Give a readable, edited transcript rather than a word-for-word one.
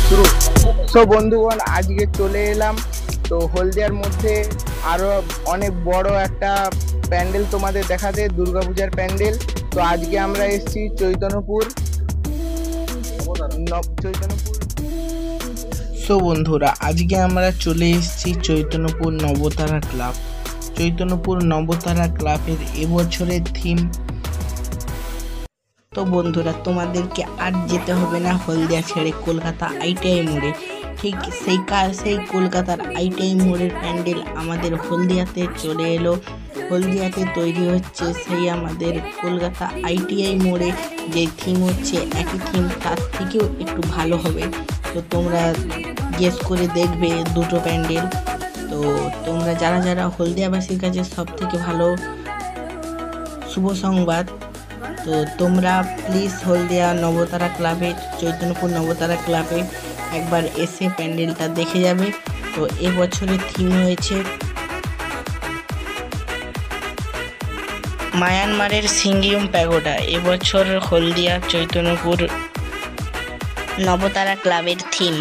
শুরু। সো বন্ধুগণ, আজকে চলে এলাম তো হলদিয়ার মধ্যে আরো অনেক বড় একটা প্যান্ডেল তোমাদের দেখাতে, দুর্গাপূজার প্যান্ডেল। তো আজকে আমরা এসেছি চৈতন্যপুর। সো বন্ধুরা, আজকে আমরা চলে এসেছি চৈতন্যপুর নবতারা ক্লাব। চৈতন্যপুর নবতারা ক্লাবের এবছরের থিম। তো বন্ধুরা, তোমাদেরকে আর যেতে হবে না হলদিয়া ছেড়ে কলকাতা আইটিআই মোড়ে। ঠিক সেই কলকাতার আইটিআই মোড়ের প্যান্ডেল আমাদের হলদিয়াতে চলে এলো। হলদিয়াতে তৈরি হচ্ছে সেই আমাদের কলকাতা আইটিআই মোড়ে যে থিম হচ্ছে, একই থিম, তার থেকেও একটু ভালো হবে। তো তোমরা গেস করে দেখবে দুটো প্যান্ডেল। তো তোমরা যারা যারা হলদিয়াবাসীর কাছে সব থেকে ভালো শুভ সংবাদ, তো তোমরা প্লিজ হলদিয়া নবতারা ক্লাবে, চৈতন্যপুর নবতারা ক্লাবে একবার এসে প্যান্ডেলটা দেখে যাবে। তো এবছরের থিম হয়েছে মায়ানমারের সিঙ্গিউম প্যাগোডা। এবছর হলদিয়া চৈতন্যপুর নবতারা ক্লাবের থিম।